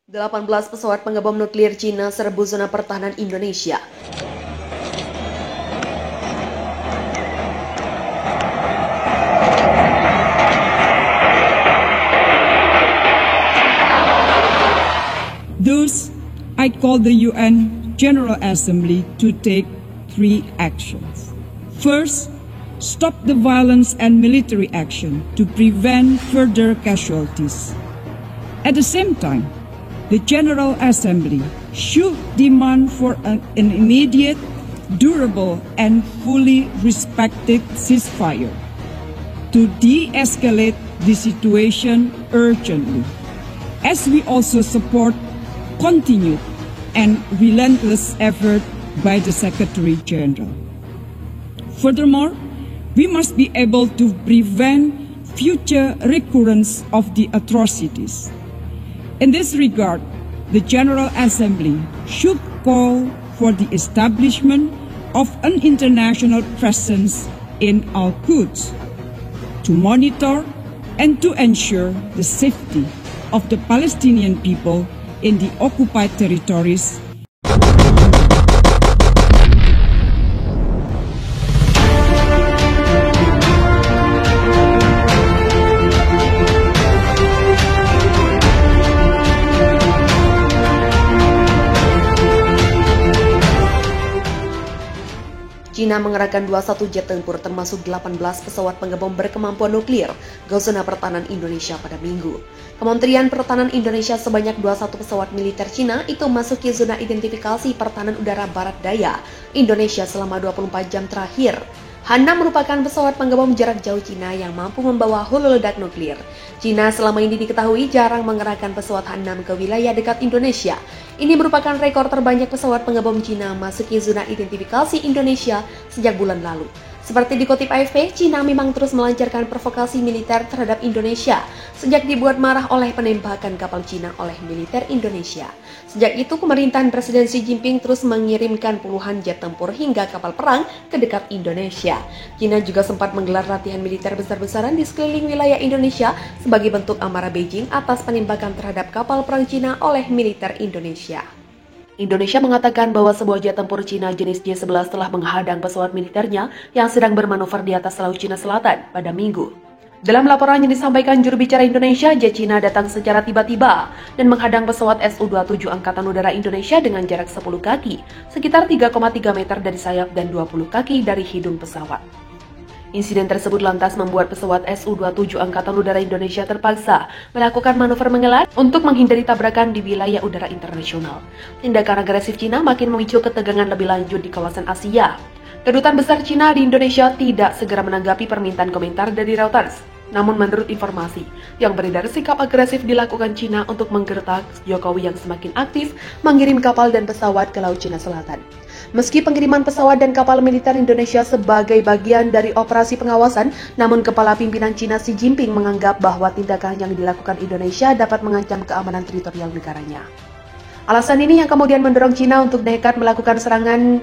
18 pesawat pengebom nuklir Cina serbu zona pertahanan Indonesia. Thus, I call the UN General Assembly to take 3 actions. First, stop the violence and military action to prevent further casualties. At the same time, the General Assembly should demand for an immediate, durable, and fully respected ceasefire to de-escalate the situation urgently, as we also support continued and relentless effort by the Secretary General. Furthermore, we must be able to prevent future recurrence of the atrocities. In this regard, the General Assembly should call for the establishment of an international presence in Al-Quds to monitor and to ensure the safety of the Palestinian people in the occupied territories. Cina mengerahkan 21 jet tempur termasuk 18 pesawat pengebom berkemampuan nuklir ke zona pertahanan Indonesia pada Minggu. Kementerian Pertahanan Indonesia sebanyak 21 pesawat militer Cina itu memasuki zona identifikasi pertahanan udara barat daya Indonesia selama 24 jam terakhir. Hanam merupakan pesawat pengebom jarak jauh Cina yang mampu membawa hulu ledak nuklir. Cina selama ini diketahui jarang mengerahkan pesawat Hanam ke wilayah dekat Indonesia. Ini merupakan rekor terbanyak pesawat pengebom Cina masuki zona identifikasi Indonesia sejak bulan lalu. Seperti dikutip AFP, Cina memang terus melancarkan provokasi militer terhadap Indonesia sejak dibuat marah oleh penembakan kapal Cina oleh militer Indonesia. Sejak itu, pemerintahan Presiden Xi Jinping terus mengirimkan puluhan jet tempur hingga kapal perang ke dekat Indonesia. Cina juga sempat menggelar latihan militer besar-besaran di sekeliling wilayah Indonesia sebagai bentuk amarah Beijing atas penembakan terhadap kapal perang Cina oleh militer Indonesia. Indonesia mengatakan bahwa sebuah jet tempur Cina jenis J-11 telah menghadang pesawat militernya yang sedang bermanuver di atas Laut Cina Selatan pada Minggu. Dalam laporan yang disampaikan juru bicara Indonesia, jet Cina datang secara tiba-tiba dan menghadang pesawat Su-27 Angkatan Udara Indonesia dengan jarak 10 kaki, sekitar 3,3 meter dari sayap dan 20 kaki dari hidung pesawat. Insiden tersebut lantas membuat pesawat Su-27 Angkatan Udara Indonesia terpaksa melakukan manuver mengelat untuk menghindari tabrakan di wilayah udara internasional. Tindakan agresif Cina makin memicu ketegangan lebih lanjut di kawasan Asia. Kedutaan besar Cina di Indonesia tidak segera menanggapi permintaan komentar dari Reuters. Namun menurut informasi yang beredar, sikap agresif dilakukan Cina untuk menggertak Jokowi yang semakin aktif mengirim kapal dan pesawat ke Laut Cina Selatan. Meski pengiriman pesawat dan kapal militer Indonesia sebagai bagian dari operasi pengawasan, namun Kepala Pimpinan Cina Xi Jinping menganggap bahwa tindakan yang dilakukan Indonesia dapat mengancam keamanan teritorial negaranya. Alasan ini yang kemudian mendorong Cina untuk nekat melakukan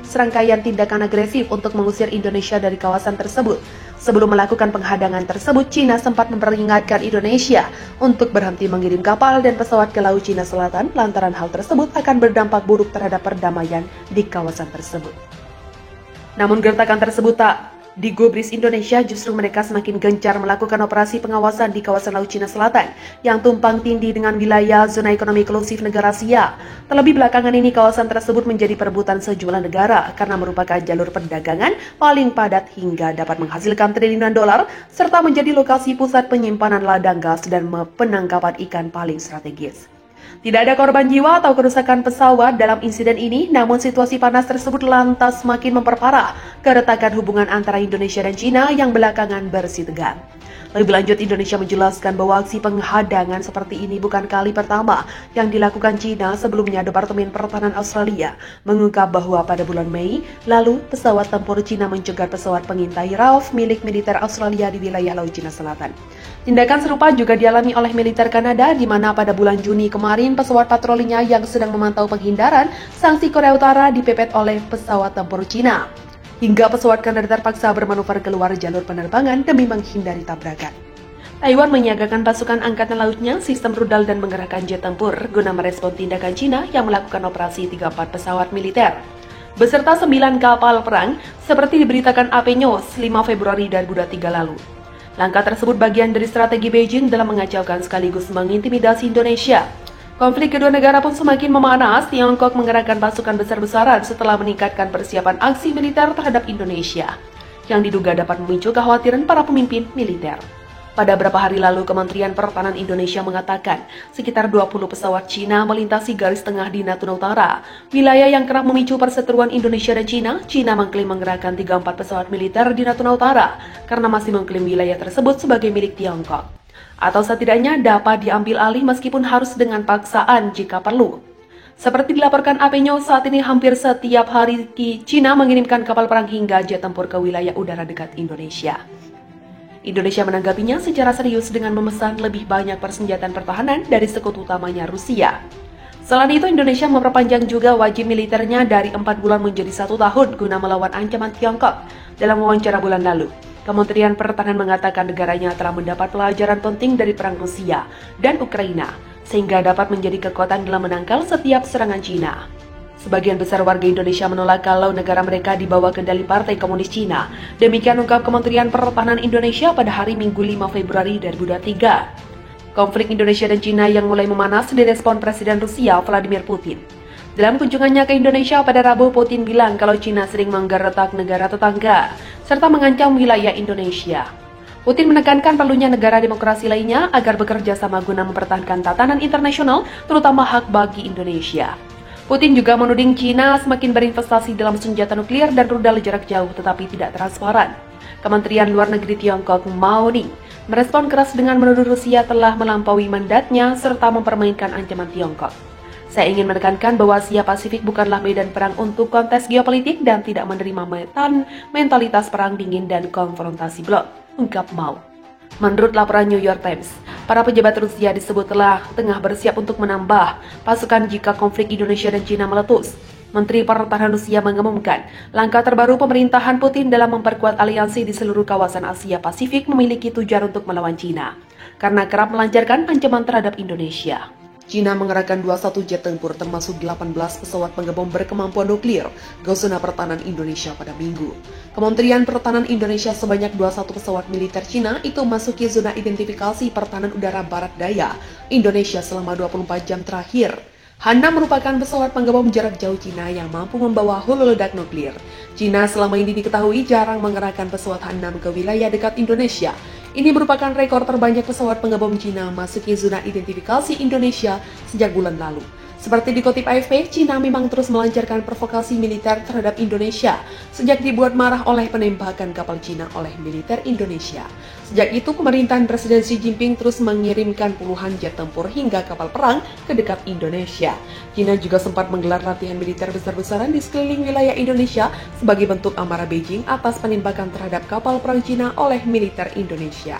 serangkaian tindakan agresif untuk mengusir Indonesia dari kawasan tersebut. Sebelum melakukan penghadangan tersebut, Cina sempat memperingatkan Indonesia untuk berhenti mengirim kapal dan pesawat ke Laut Cina Selatan lantaran hal tersebut akan berdampak buruk terhadap perdamaian di kawasan tersebut. Namun gertakan tersebut tak digubris Indonesia, justru mereka semakin gencar melakukan operasi pengawasan di kawasan Laut Cina Selatan yang tumpang tindih dengan wilayah zona ekonomi eksklusif negara Asia. Terlebih belakangan ini kawasan tersebut menjadi perebutan sejumlah negara karena merupakan jalur perdagangan paling padat hingga dapat menghasilkan triliunan dolar serta menjadi lokasi pusat penyimpanan ladang gas dan penangkapan ikan paling strategis. Tidak ada korban jiwa atau kerusakan pesawat dalam insiden ini, namun situasi panas tersebut lantas semakin memperparah keretakan hubungan antara Indonesia dan Cina yang belakangan bersih tegang. Lebih lanjut, Indonesia menjelaskan bahwa aksi penghadangan seperti ini bukan kali pertama yang dilakukan Cina. Sebelumnya, Departemen Pertahanan Australia mengungkap bahwa pada bulan Mei lalu pesawat tempur Cina mencegat pesawat pengintai RAF milik militer Australia di wilayah Laut Cina Selatan. Tindakan serupa juga dialami oleh militer Kanada, di mana pada bulan Juni kemarin pesawat patrolinya yang sedang memantau penghindaran sanksi Korea Utara dipepet oleh pesawat tempur Cina. Hingga pesawat Kanada terpaksa bermanuver keluar jalur penerbangan demi menghindari tabrakan. Taiwan menyiagakan pasukan angkatan lautnya, sistem rudal dan mengerahkan jet tempur guna merespon tindakan Cina yang melakukan operasi 34 pesawat militer beserta 9 kapal perang seperti diberitakan AP News 5 Februari 2023 lalu. Langkah tersebut bagian dari strategi Beijing dalam mengacaukan sekaligus mengintimidasi Indonesia. Konflik kedua negara pun semakin memanas. Tiongkok mengerahkan pasukan besar-besaran setelah meningkatkan persiapan aksi militer terhadap Indonesia yang diduga dapat memicu kekhawatiran para pemimpin militer. Pada beberapa hari lalu, Kementerian Pertahanan Indonesia mengatakan sekitar 20 pesawat Cina melintasi garis tengah di Natuna Utara, wilayah yang kerap memicu perseteruan Indonesia dan Cina. Cina mengklaim mengerahkan 34 pesawat militer di Natuna Utara karena masih mengklaim wilayah tersebut sebagai milik Tiongkok. Atau setidaknya dapat diambil alih meskipun harus dengan paksaan jika perlu. Seperti dilaporkan AP News, saat ini hampir setiap hari Cina mengirimkan kapal perang hingga jet tempur ke wilayah udara dekat Indonesia. Indonesia menanggapinya secara serius dengan memesan lebih banyak persenjataan pertahanan dari sekutu utamanya Rusia. Selain itu, Indonesia memperpanjang juga wajib militernya dari 4 bulan menjadi 1 tahun guna melawan ancaman Tiongkok. Dalam wawancara bulan lalu, Kementerian Pertahanan mengatakan negaranya telah mendapat pelajaran penting dari perang Rusia dan Ukraina, sehingga dapat menjadi kekuatan dalam menangkal setiap serangan Cina. Sebagian besar warga Indonesia menolak kalau negara mereka dibawa kendali Partai Komunis Cina. Demikian ungkap Kementerian Pertahanan Indonesia pada hari Minggu 5 Februari 2023. Konflik Indonesia dan Cina yang mulai memanas direspon Presiden Rusia Vladimir Putin. Dalam kunjungannya ke Indonesia pada Rabu, Putin bilang kalau Cina sering menggertak negara tetangga, serta mengancam wilayah Indonesia. Putin menekankan perlunya negara demokrasi lainnya agar bekerja sama guna mempertahankan tatanan internasional, terutama hak bagi Indonesia. Putin juga menuding Cina semakin berinvestasi dalam senjata nuklir dan rudal jarak jauh tetapi tidak transparan. Kementerian Luar Negeri Tiongkok Mao Ning merespon keras dengan menuduh Rusia telah melampaui mandatnya serta mempermainkan ancaman Tiongkok. Saya ingin menekankan bahwa Asia Pasifik bukanlah medan perang untuk kontes geopolitik dan tidak menerima mentalitas perang dingin dan konfrontasi blok, ungkap Mao. Menurut laporan New York Times, para pejabat Rusia disebut tengah bersiap untuk menambah pasukan jika konflik Indonesia dan Cina meletus. Menteri Pertahanan Rusia mengumumkan langkah terbaru pemerintahan Putin dalam memperkuat aliansi di seluruh kawasan Asia Pasifik memiliki tujuan untuk melawan Cina, karena kerap melancarkan ancaman terhadap Indonesia. Cina mengerahkan 21 jet tempur termasuk 18 pesawat pengebom berkemampuan nuklir ke zona pertahanan Indonesia pada Minggu. Kementerian Pertahanan Indonesia sebanyak 21 pesawat militer Cina itu memasuki zona identifikasi pertahanan udara barat daya Indonesia selama 24 jam terakhir. Hanam merupakan pesawat pengebom jarak jauh Cina yang mampu membawa hulu ledak nuklir. Cina selama ini diketahui jarang mengerahkan pesawat Hanam ke wilayah dekat Indonesia. Ini merupakan rekor terbanyak pesawat pengebom Cina masuki zona identifikasi Indonesia sejak bulan lalu. Seperti dikutip AFP, Cina memang terus melancarkan provokasi militer terhadap Indonesia sejak dibuat marah oleh penembakan kapal Cina oleh militer Indonesia. Sejak itu, pemerintahan Presiden Xi Jinping terus mengirimkan puluhan jet tempur hingga kapal perang ke dekat Indonesia. Cina juga sempat menggelar latihan militer besar-besaran di sekeliling wilayah Indonesia sebagai bentuk amarah Beijing atas penembakan terhadap kapal perang Cina oleh militer Indonesia.